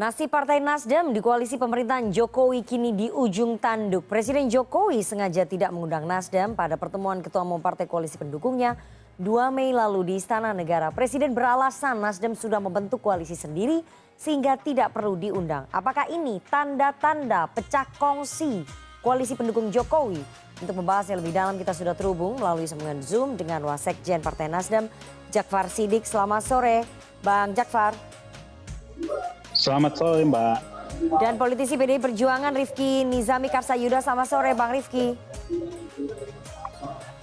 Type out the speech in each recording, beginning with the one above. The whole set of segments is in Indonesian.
Nasib Partai Nasdem di koalisi pemerintahan Jokowi kini di ujung tanduk. Presiden Jokowi sengaja tidak mengundang Nasdem pada pertemuan ketua umum partai koalisi pendukungnya 2 Mei lalu di Istana Negara. Presiden beralasan Nasdem sudah membentuk koalisi sendiri sehingga tidak perlu diundang. Apakah ini tanda-tanda pecah kongsi koalisi pendukung Jokowi? Untuk membahas yang lebih dalam kita sudah terhubung melalui sambungan Zoom dengan Wasekjen Partai Nasdem, Jakfar Siddiq. Selamat sore, Bang Jakfar. Selamat sore, Mbak. Dan politisi PDI Perjuangan Rifki Nizami Karsayuda. Selamat sore, Bang Rifki.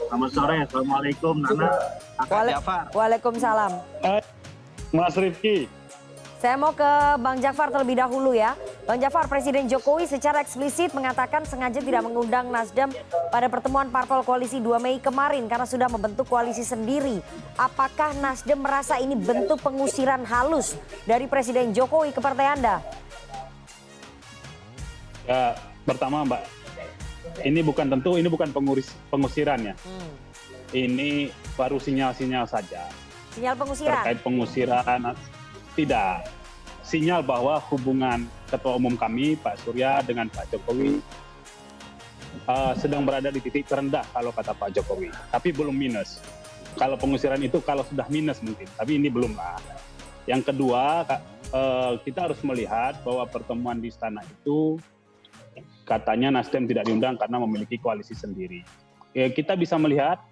Selamat sore, Assalamualaikum Nana. Waalaikumsalam. Mas Rifki. Saya mau ke Bang Jakfar terlebih dahulu ya. Bang Jakfar, Presiden Jokowi secara eksplisit mengatakan sengaja tidak mengundang Nasdem pada pertemuan parpol koalisi 2 Mei kemarin karena sudah membentuk koalisi sendiri. Apakah Nasdem merasa ini bentuk pengusiran halus dari Presiden Jokowi ke partai Anda? Ya, pertama Mbak, ini bukan pengusiran ya. Ini baru sinyal-sinyal saja. Sinyal pengusiran? Terkait pengusiran, tidak. Sinyal bahwa hubungan Ketua Umum kami, Pak Surya, dengan Pak Jokowi sedang berada di titik terendah kalau kata Pak Jokowi. Tapi belum minus. Kalau pengusiran itu kalau sudah minus mungkin, tapi ini belum lah. Yang kedua, kita harus melihat bahwa pertemuan di istana itu katanya Nasdem tidak diundang karena memiliki koalisi sendiri. Kita bisa melihat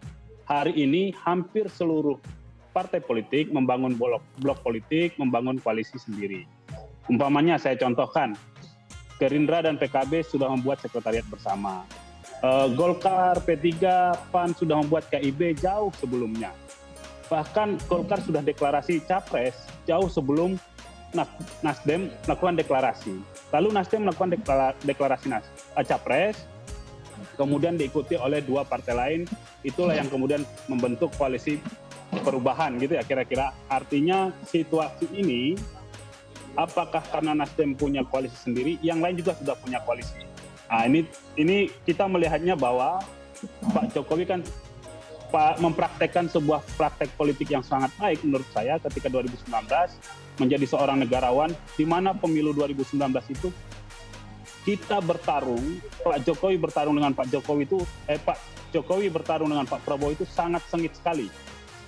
hari ini hampir seluruh partai politik membangun blok politik, membangun koalisi sendiri. Umpamanya saya contohkan, Gerindra dan PKB sudah membuat sekretariat bersama. Golkar, P3, PAN sudah membuat KIB jauh sebelumnya. Bahkan Golkar sudah deklarasi capres jauh sebelum Nasdem melakukan deklarasi. Lalu Nasdem melakukan deklarasi capres, kemudian diikuti oleh 2 partai lain. Itulah yang kemudian membentuk koalisi perubahan gitu ya kira-kira. Artinya situasi ini apakah karena Nasdem punya koalisi sendiri, yang lain juga sudah punya koalisi. Nah, ini kita melihatnya bahwa Pak Jokowi kan mempraktekkan sebuah praktek politik yang sangat baik menurut saya ketika 2019 menjadi seorang negarawan, di mana pemilu 2019 itu kita bertarung, Pak Jokowi bertarung dengan Pak Jokowi bertarung dengan Pak Prabowo itu sangat sengit sekali.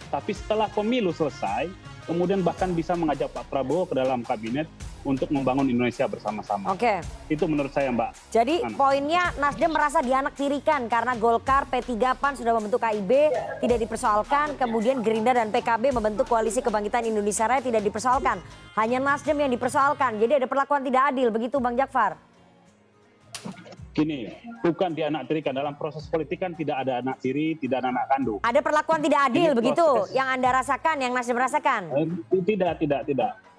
Tapi setelah pemilu selesai, kemudian bahkan bisa mengajak Pak Prabowo ke dalam kabinet untuk membangun Indonesia bersama-sama. Oke. Itu menurut saya, Mbak. Jadi poinnya Nasdem merasa dianaktirikan karena Golkar, P3, PAN sudah membentuk KIB, tidak dipersoalkan. Kemudian Gerindra dan PKB membentuk Koalisi Kebangkitan Indonesia Raya, tidak dipersoalkan. Hanya Nasdem yang dipersoalkan. Jadi ada perlakuan tidak adil, begitu Bang Jakfar? Gini, bukan dianaktirikan. Dalam proses politik kan tidak ada anak tiri, tidak ada anak kandung. Ada perlakuan tidak adil begitu yang Anda rasakan, yang Nasdem rasakan? Tidak.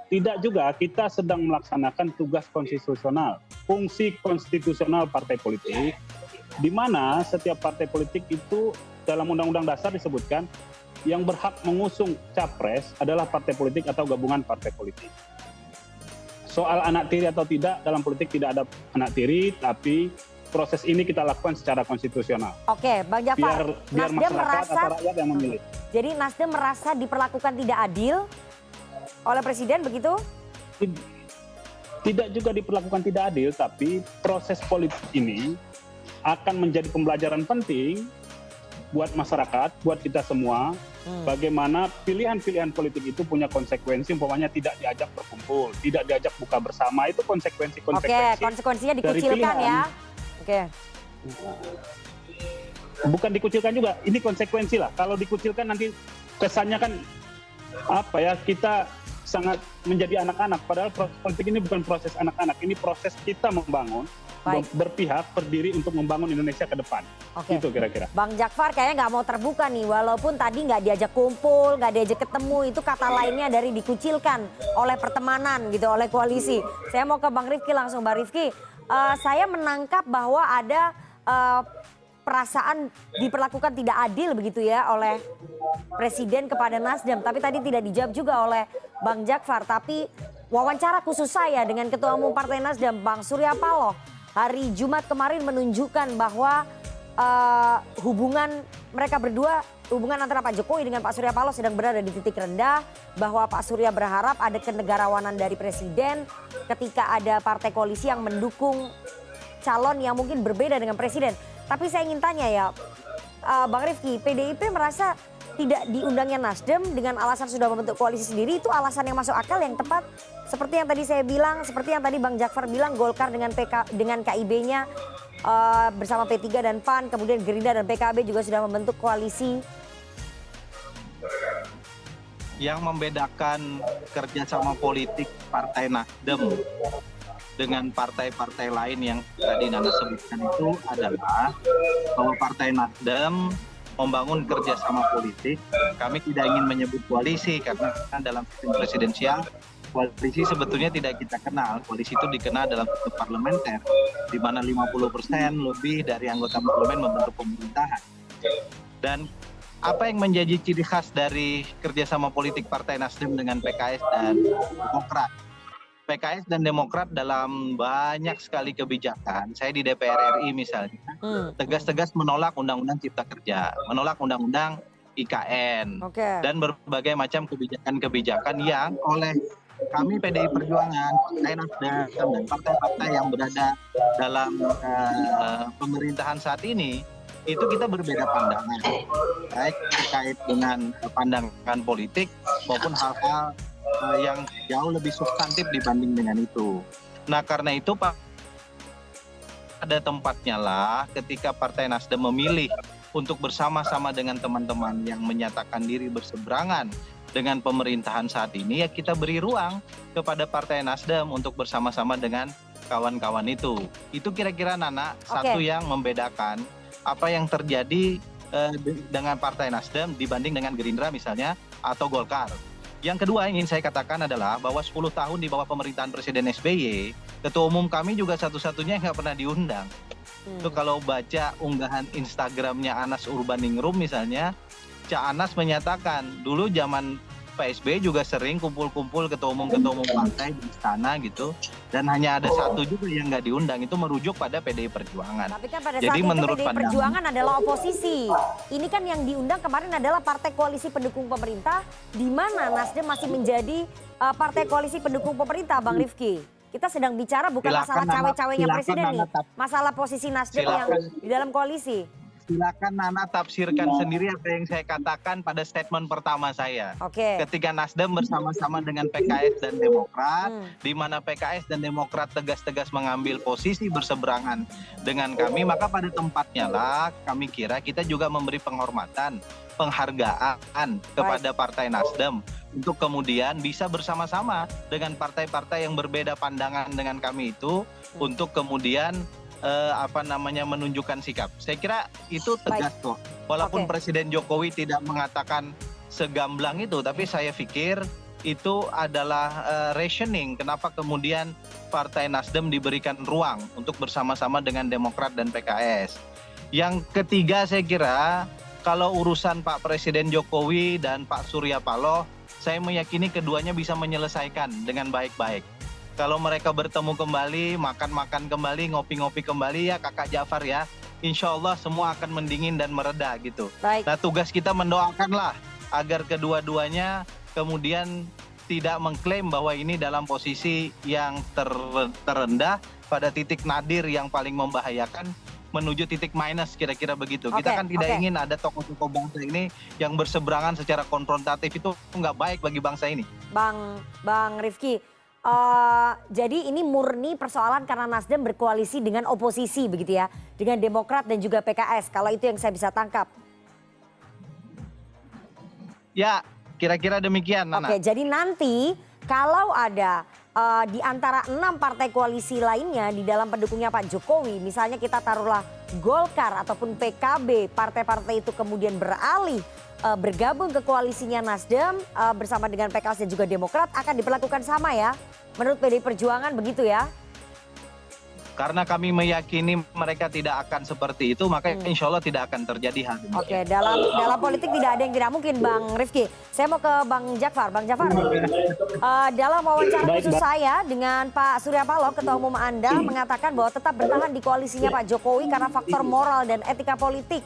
Tidak juga, kita sedang melaksanakan tugas konstitusional, fungsi konstitusional partai politik, di mana setiap partai politik itu dalam Undang-Undang Dasar disebutkan yang berhak mengusung capres adalah partai politik atau gabungan partai politik. Soal anak tiri atau tidak, dalam politik tidak ada anak tiri, tapi proses ini kita lakukan secara konstitusional. Oke, Bang Jakfar, biar Nasdem masyarakat atau rakyat yang memilih. Jadi Nasdem merasa diperlakukan tidak adil oleh Presiden begitu? Tidak juga diperlakukan tidak adil, tapi proses politik ini akan menjadi pembelajaran penting buat masyarakat, buat kita semua, bagaimana pilihan-pilihan politik itu punya konsekuensi, umpamanya tidak diajak berkumpul, tidak diajak buka bersama, itu konsekuensi-konsekuensi. Oke, konsekuensinya dikucilkan ya. Oke. Bukan dikucilkan juga, ini konsekuensi lah. Kalau dikucilkan nanti kesannya kan kita sangat menjadi anak-anak, padahal proses politik ini bukan proses anak-anak, ini proses kita membangun. Berpihak, berdiri untuk membangun Indonesia ke depan. Oke. Itu kira-kira. Bang Jakfar kayaknya nggak mau terbuka nih, walaupun tadi nggak diajak kumpul, nggak diajak ketemu, itu kata lainnya dari dikucilkan oleh pertemanan gitu, oleh koalisi. Saya mau ke Bang Rifki langsung. Bang Rifki, saya menangkap bahwa ada perasaan diperlakukan tidak adil begitu ya oleh Presiden kepada Nasdem. Tapi tadi tidak dijawab juga oleh Bang Jakfar. Tapi wawancara khusus saya dengan Ketua Umum Partai Nasdem, Bang Surya Paloh, hari Jumat kemarin menunjukkan bahwa hubungan mereka berdua, hubungan antara Pak Jokowi dengan Pak Surya Paloh sedang berada di titik rendah, bahwa Pak Surya berharap ada kenegarawanan dari presiden ketika ada partai koalisi yang mendukung calon yang mungkin berbeda dengan presiden. Tapi saya ingin tanya ya, Bang Rifki, PDIP merasa tidak diundangnya Nasdem dengan alasan sudah membentuk koalisi sendiri, itu alasan yang masuk akal, yang tepat? Seperti yang tadi saya bilang, seperti yang tadi Bang Jakfar bilang, Golkar dengan KIB-nya bersama P3 dan PAN, kemudian Gerindra dan PKB juga sudah membentuk koalisi. Yang membedakan kerjasama politik Partai Nasdem dengan partai-partai lain yang tadi Nana sebutkan itu adalah bahwa Partai Nasdem membangun kerjasama politik. Kami tidak ingin menyebut koalisi karena dalam sistem presidensial koalisi sebetulnya tidak kita kenal. Koalisi itu dikenal dalam sistem parlementer, di mana 50% lebih dari anggota parlemen membentuk pemerintahan. Dan apa yang menjadi ciri khas dari kerjasama politik Partai Nasdem dengan PKS dan Demokrat? PKS dan Demokrat dalam banyak sekali kebijakan, saya di DPR RI misalnya, tegas-tegas menolak Undang-Undang Cipta Kerja, menolak Undang-Undang IKN, dan berbagai macam kebijakan-kebijakan yang oleh kami PDI Perjuangan, Partai Nasdem, dan partai-partai yang berada dalam pemerintahan saat ini, itu kita berbeda pandangan, baik terkait dengan pandangan politik maupun hal-hal yang jauh lebih substantif dibanding dengan itu. Nah karena itu Pak, ada tempatnya lah ketika Partai Nasdem memilih untuk bersama-sama dengan teman-teman yang menyatakan diri berseberangan dengan pemerintahan saat ini, ya kita beri ruang kepada Partai Nasdem untuk bersama-sama dengan kawan-kawan itu. Itu kira-kira Nana, satu yang membedakan apa yang terjadi dengan Partai Nasdem dibanding dengan Gerindra misalnya atau Golkar. Yang kedua yang ingin saya katakan adalah bahwa 10 tahun di bawah pemerintahan Presiden SBY, Ketua Umum kami juga satu-satunya yang nggak pernah diundang. Itu kalau baca unggahan Instagramnya Anas Urbaningrum misalnya, Cak Anas menyatakan dulu zaman PSB juga sering kumpul-kumpul ketua umum partai di istana gitu, dan hanya ada satu juga yang nggak diundang, itu merujuk pada PDI Perjuangan. Tapi kan pada saat itu PDI Perjuangan adalah oposisi. Ini kan yang diundang kemarin adalah partai koalisi pendukung pemerintah, di mana Nasdem masih menjadi partai koalisi pendukung pemerintah, Bang Rifki. Kita sedang bicara bukan masalah cawe-cawenya presiden nih, masalah posisi Nasdem yang di dalam koalisi. Silakan Nana tafsirkan sendiri apa yang saya katakan pada statement pertama saya. Ketika Nasdem bersama-sama dengan PKS dan Demokrat, di mana PKS dan Demokrat tegas-tegas mengambil posisi berseberangan dengan kami, maka pada tempatnya lah kami kira kita juga memberi penghormatan, penghargaan kepada Partai Nasdem untuk kemudian bisa bersama-sama dengan partai-partai yang berbeda pandangan dengan kami itu untuk kemudian menunjukkan sikap. Saya kira itu tegas kok. Walaupun Presiden Jokowi tidak mengatakan segamblang itu, tapi saya pikir itu adalah rationing kenapa kemudian Partai Nasdem diberikan ruang untuk bersama-sama dengan Demokrat dan PKS. Yang ketiga saya kira kalau urusan Pak Presiden Jokowi dan Pak Surya Paloh, saya meyakini keduanya bisa menyelesaikan dengan baik-baik. Kalau mereka bertemu kembali, makan-makan kembali, ngopi-ngopi kembali ya Kakak Jafar ya, insya Allah semua akan mendingin dan mereda gitu. Nah tugas kita mendoakanlah agar kedua-duanya kemudian tidak mengklaim bahwa ini dalam posisi yang terendah pada titik nadir yang paling membahayakan menuju titik minus kira-kira begitu. Kita kan tidak ingin ada tokoh-tokoh bangsa ini yang berseberangan secara konfrontatif, itu nggak baik bagi bangsa ini. Bang Rifki, jadi ini murni persoalan karena Nasdem berkoalisi dengan oposisi begitu ya, dengan Demokrat dan juga PKS, kalau itu yang saya bisa tangkap. Ya, kira-kira demikian Nana. Jadi nanti kalau ada di antara 6 partai koalisi lainnya di dalam pendukungnya Pak Jokowi, misalnya kita taruhlah Golkar ataupun PKB, partai-partai itu kemudian beralih bergabung ke koalisinya Nasdem bersama dengan PKS dan juga Demokrat, akan diperlakukan sama ya menurut PDI Perjuangan begitu ya? Karena kami meyakini mereka tidak akan seperti itu, maka insya Allah tidak akan terjadi hal ini. Oke, dalam politik tidak ada yang tidak mungkin, Bang Rifki. Saya mau ke Bang Jafar. Bang Jafar, dalam wawancara khusus saya dengan Pak Surya Paloh, Ketua Umum Anda, mengatakan bahwa tetap bertahan di koalisinya Pak Jokowi karena faktor moral dan etika politik.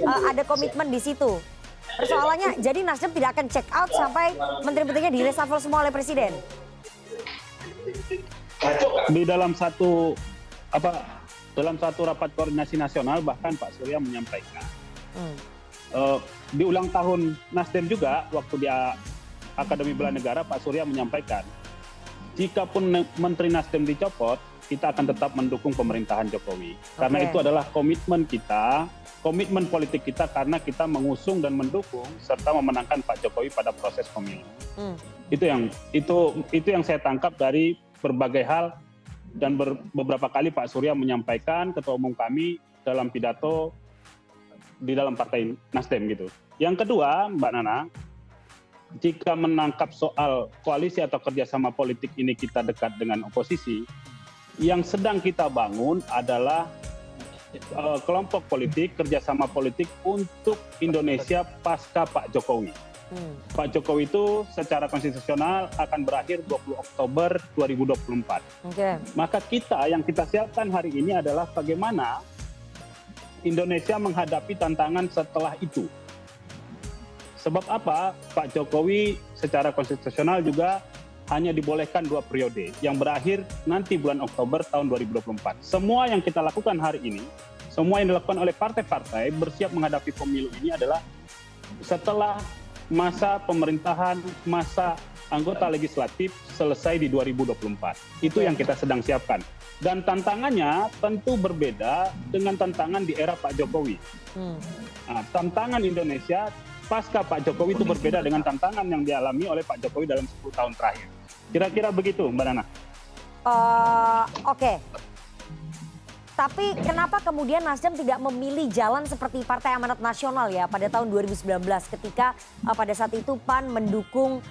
Ada komitmen di situ. Persoalannya, jadi Nasdem tidak akan check out sampai menteri-menterinya di-reshuffle semua oleh Presiden. Di dalam satu rapat koordinasi nasional bahkan Pak Surya menyampaikan di ulang tahun Nasdem juga waktu di Akademi Bela Negara Pak Surya menyampaikan jikapun Menteri Nasdem dicopot kita akan tetap mendukung pemerintahan Jokowi karena itu adalah komitmen kita, komitmen politik kita karena kita mengusung dan mendukung serta memenangkan Pak Jokowi pada proses pemilu. Itu yang saya tangkap dari berbagai hal. Dan beberapa kali Pak Surya menyampaikan ketua umum kami dalam pidato di dalam partai Nasdem gitu. Yang kedua, Mbak Nana, jika menangkap soal koalisi atau kerjasama politik ini kita dekat dengan oposisi, yang sedang kita bangun adalah kelompok politik, kerjasama politik untuk Indonesia pasca Pak Jokowi. Pak Jokowi itu secara konstitusional akan berakhir 20 Oktober 2024. Maka yang kita siapkan hari ini adalah bagaimana Indonesia menghadapi tantangan setelah itu. Sebab apa? Pak Jokowi secara konstitusional juga hanya dibolehkan 2 periode yang berakhir nanti bulan Oktober tahun 2024. Semua yang kita lakukan hari ini, semua yang dilakukan oleh partai-partai bersiap menghadapi pemilu ini adalah setelah masa pemerintahan, masa anggota legislatif selesai di 2024. Itu yang kita sedang siapkan. Dan tantangannya tentu berbeda dengan tantangan di era Pak Jokowi. Nah, tantangan Indonesia pasca Pak Jokowi itu berbeda dengan tantangan yang dialami oleh Pak Jokowi dalam 10 tahun terakhir. Kira-kira begitu, Mbak Nana. Oke. Tapi kenapa kemudian Nasdem tidak memilih jalan seperti Partai Amanat Nasional ya pada tahun 2019 ketika pada saat itu PAN mendukung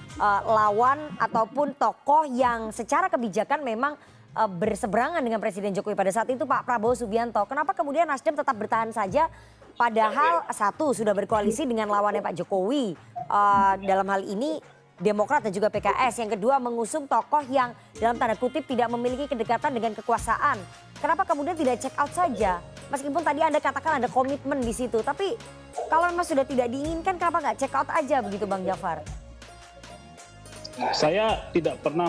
lawan ataupun tokoh yang secara kebijakan memang berseberangan dengan Presiden Jokowi pada saat itu Pak Prabowo Subianto. Kenapa kemudian Nasdem tetap bertahan saja padahal satu sudah berkoalisi dengan lawannya Pak Jokowi dalam hal ini Demokrat dan juga PKS. Yang kedua mengusung tokoh yang dalam tanda kutip tidak memiliki kedekatan dengan kekuasaan. Kenapa kemudian tidak check out saja? Meskipun tadi Anda katakan ada komitmen di situ. Tapi kalau memang sudah tidak diinginkan kenapa nggak check out aja begitu Bang Jafar? Saya tidak pernah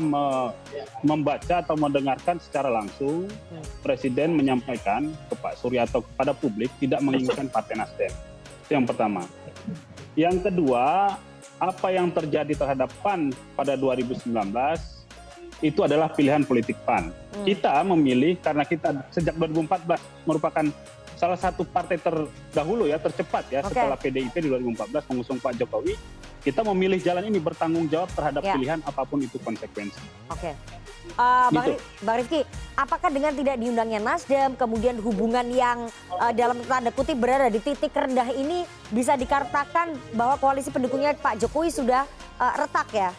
membaca atau mendengarkan secara langsung Presiden menyampaikan ke Pak Surya atau kepada publik tidak menginginkan Partai Nasdem. Itu yang pertama. Yang kedua, apa yang terjadi terhadap PAN pada 2019 itu adalah pilihan politik PAN. Kita memilih karena kita sejak 2014 merupakan salah satu partai terdahulu ya, tercepat ya setelah PDIP di 2014 mengusung Pak Jokowi. Kita memilih jalan ini bertanggung jawab terhadap pilihan apapun itu konsekuensi. Bang Rifki, apakah dengan tidak diundangnya Nasdem, kemudian hubungan yang dalam tanda kutip berada di titik rendah ini bisa dikatakan bahwa koalisi pendukungnya Pak Jokowi sudah retak ya?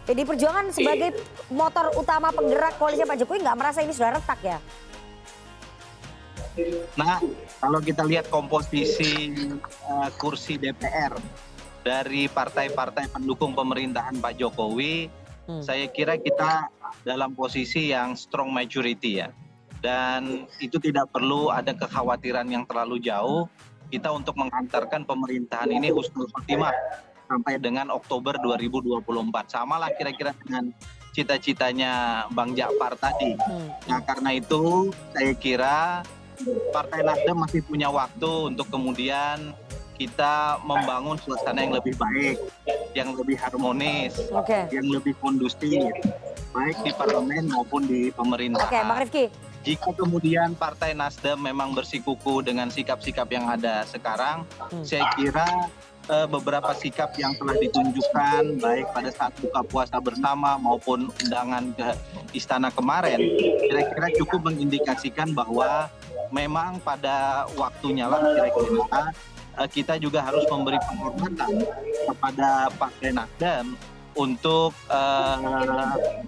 Jadi Perjuangan sebagai motor utama penggerak koalisi Pak Jokowi nggak merasa ini sudah retak ya? Nah, kalau kita lihat komposisi kursi DPR dari partai-partai pendukung pemerintahan Pak Jokowi, saya kira kita dalam posisi yang strong majority ya. Dan itu tidak perlu ada kekhawatiran yang terlalu jauh. Kita untuk menghantarkan pemerintahan ini husnul khotimah sampai dengan Oktober 2024. Samalah kira-kira dengan cita-citanya Bang Jafar tadi. Nah, karena itu saya kira Partai Nasdem masih punya waktu untuk kemudian kita membangun suasana yang lebih baik, yang lebih harmonis, yang lebih kondusif, baik di parlemen maupun di pemerintahan. Bang Rifki. Jika kemudian Partai Nasdem memang bersikukuh dengan sikap-sikap yang ada sekarang, saya kira beberapa sikap yang telah ditunjukkan baik pada saat buka puasa bersama maupun undangan ke istana kemarin, kira-kira cukup mengindikasikan bahwa memang pada waktunya lah kira-kira kita juga harus memberi penghormatan kepada Partai Nasdem untuk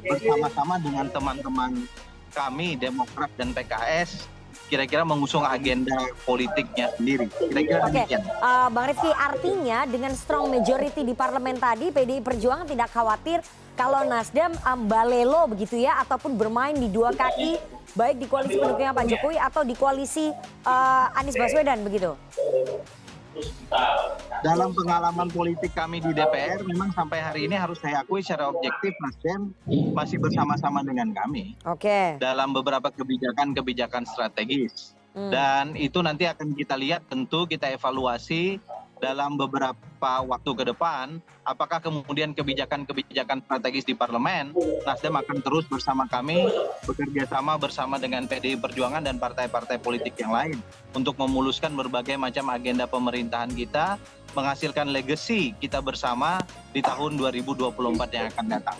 bersama-sama dengan teman-teman kami Demokrat dan PKS kira-kira mengusung agenda politiknya sendiri. Kira-kira Oke, demikian. Bang Rifki, artinya dengan strong majority di parlemen tadi, PDI Perjuangan tidak khawatir kalau Nasdem balelo begitu ya, ataupun bermain di dua kaki, baik di koalisi pendukungnya Pak Jokowi atau di koalisi Anies Baswedan begitu? Dalam pengalaman politik kami di DPR, memang sampai hari ini harus saya akui secara objektif Nasdem masih bersama-sama dengan kami Oke. dalam beberapa kebijakan-kebijakan strategis. Dan itu nanti akan kita lihat, tentu kita evaluasi dalam beberapa waktu ke depan, apakah kemudian kebijakan-kebijakan strategis di parlemen, Nasdem akan terus bersama kami, bekerja sama bersama dengan PDI Perjuangan dan partai-partai politik yang lain untuk memuluskan berbagai macam agenda pemerintahan kita, menghasilkan legacy kita bersama di tahun 2024 yang akan datang.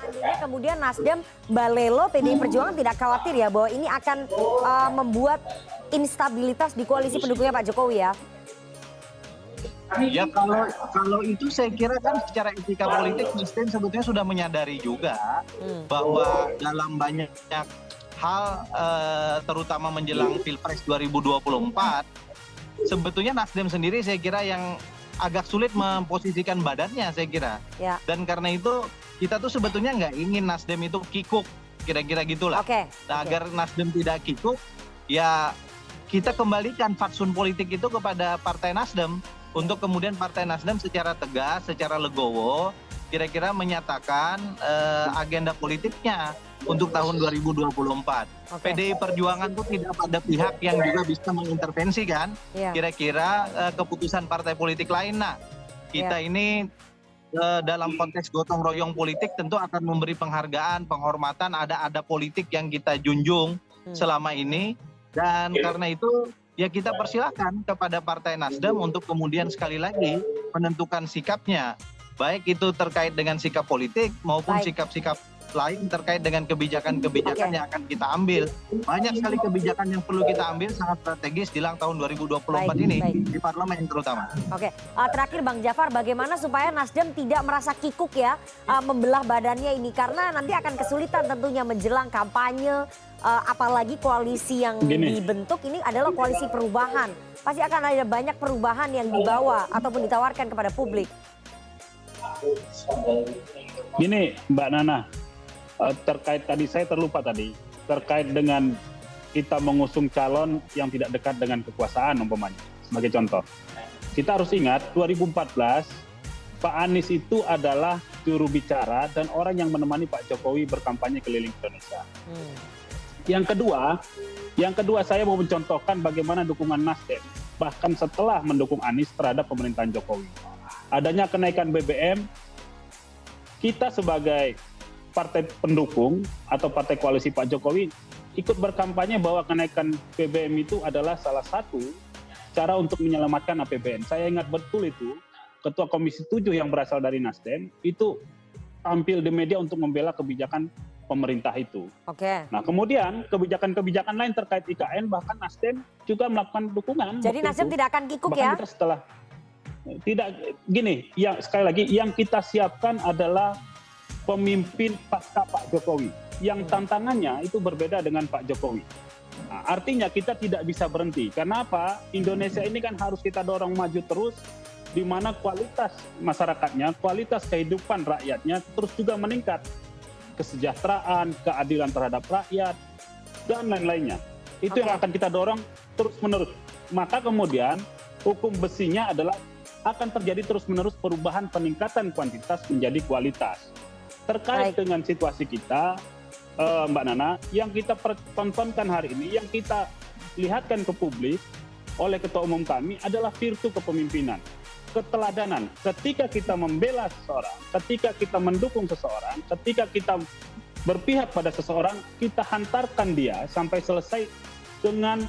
Artinya kemudian Nasdem balelo, PDI Perjuangan tidak khawatir ya bahwa ini akan membuat instabilitas di koalisi pendukungnya Pak Jokowi ya? Ya kalau itu saya kira kan secara etika politik Nasdem sebetulnya sudah menyadari juga bahwa dalam banyak hal terutama menjelang Pilpres 2024 sebetulnya Nasdem sendiri saya kira yang agak sulit memposisikan badannya saya kira. Ya. Dan karena itu kita tuh sebetulnya nggak ingin Nasdem itu kikuk, kira-kira gitulah. Oke. Nah, agar Nasdem tidak kikuk, ya kita kembalikan fatsun politik itu kepada Partai Nasdem untuk kemudian Partai Nasdem secara tegas, secara legowo, kira-kira menyatakan agenda politiknya untuk tahun 2024. Oke. PDI Perjuangan itu tidak pada pihak yang juga bisa mengintervensi kan, Iya. kira-kira keputusan partai politik lain. Nah, kita ini dalam konteks gotong royong politik tentu akan memberi penghargaan, penghormatan, ada politik yang kita junjung selama ini. Dan karena itu ya kita persilakan kepada Partai Nasdem untuk kemudian sekali lagi menentukan sikapnya. Baik itu terkait dengan sikap politik maupun Baik. sikap-sikap lain terkait dengan kebijakan-kebijakan Oke. yang akan kita ambil. Banyak sekali kebijakan yang perlu kita ambil sangat strategis jelang tahun 2024 Baik, ini baik. di parlemen terutama. Oke, terakhir Bang Jafar, bagaimana supaya Nasdem tidak merasa kikuk ya membelah badannya ini, karena nanti akan kesulitan tentunya menjelang kampanye, apalagi koalisi yang Gini. dibentuk ini adalah koalisi perubahan. Pasti akan ada banyak perubahan yang dibawa ataupun ditawarkan kepada publik. Gini Mbak Nana, terkait tadi saya terlupa tadi, terkait dengan kita mengusung calon yang tidak dekat dengan kekuasaan umpamanya. Sebagai contoh, kita harus ingat 2014 Pak Anies itu adalah juru bicara dan orang yang menemani Pak Jokowi berkampanye keliling Indonesia. Yang kedua saya mau mencontohkan bagaimana dukungan Nasdem bahkan setelah mendukung Anies terhadap pemerintahan Jokowi. Adanya kenaikan BBM, kita sebagai partai pendukung atau partai koalisi Pak Jokowi ikut berkampanye bahwa kenaikan BBM itu adalah salah satu cara untuk menyelamatkan APBN. Saya ingat betul itu, Ketua Komisi 7 yang berasal dari Nasdem itu tampil di media untuk membela kebijakan pemerintah itu. Oke. Nah kemudian kebijakan-kebijakan lain terkait IKN bahkan Nasdem juga melakukan dukungan. Jadi waktu Nasdem itu. tidak akan kikuk Bahkan ya? kita setelah tidak gini, yang sekali lagi yang kita siapkan adalah pemimpin pasca Pak Jokowi yang tantangannya itu berbeda dengan Pak Jokowi. Nah, artinya kita tidak bisa berhenti. Karena apa? Indonesia ini kan harus kita dorong maju terus, di mana kualitas masyarakatnya, kualitas kehidupan rakyatnya terus juga meningkat. Kesejahteraan, keadilan terhadap rakyat, dan lain-lainnya. Itu yang akan kita dorong terus-menerus. Maka kemudian hukum besinya adalah akan terjadi terus-menerus perubahan peningkatan kuantitas menjadi kualitas. Terkait dengan situasi kita, Mbak Nana, yang kita tontonkan hari ini, yang kita lihatkan ke publik oleh Ketua Umum kami adalah virtu kepemimpinan, keteladanan. Ketika kita membela seseorang, ketika kita mendukung seseorang, ketika kita berpihak pada seseorang, kita hantarkan dia sampai selesai dengan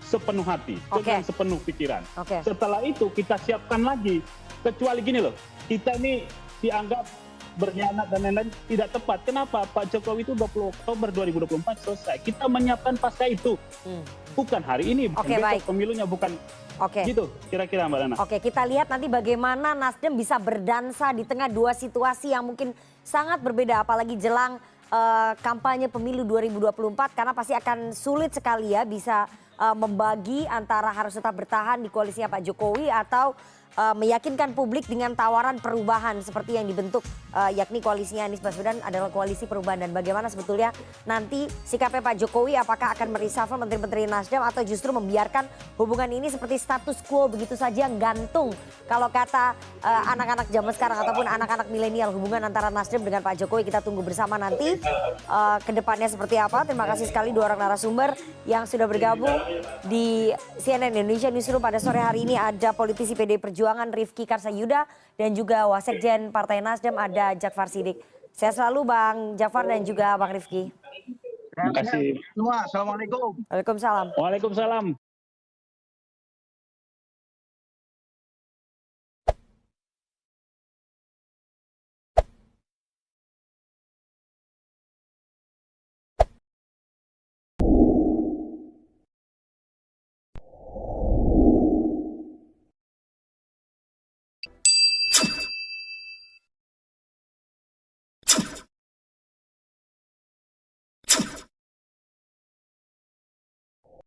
sepenuh hati, dengan sepenuh pikiran. Setelah itu kita siapkan lagi. Kecuali gini loh, kita ini dianggap berkhianat dan lain-lain tidak tepat. Kenapa? Pak Jokowi itu 20 Oktober 2024 selesai. Kita menyiapkan pasca itu. Bukan hari ini, bukan besok, pemilunya bukan gitu kira-kira Mbak Nana. Oke, kita lihat nanti bagaimana Nasdem bisa berdansa di tengah dua situasi yang mungkin sangat berbeda apalagi jelang kampanye pemilu 2024 karena pasti akan sulit sekali ya bisa membagi antara harus tetap bertahan di koalisinya Pak Jokowi atau meyakinkan publik dengan tawaran perubahan seperti yang dibentuk yakni koalisinya Anies Baswedan adalah koalisi perubahan. Dan bagaimana sebetulnya nanti sikapnya Pak Jokowi, apakah akan mereshuffle menteri-menteri Nasdem atau justru membiarkan hubungan ini seperti status quo begitu saja gantung. Kalau kata anak-anak zaman sekarang ataupun anak-anak milenial, hubungan antara Nasdem dengan Pak Jokowi kita tunggu bersama nanti ke depannya seperti apa. Terima kasih sekali dua orang narasumber yang sudah bergabung di CNN Indonesia Newsroom pada sore hari ini. Ada politisi PD Perjuangan Rifki Karsayuda dan juga Wasekjen Partai Nasdem ada Jakfar Siddiq. Sehat selalu Bang Jakfar dan juga Bang Rifki. Terima kasih. Semua, assalamualaikum. Waalaikumsalam. Waalaikumsalam.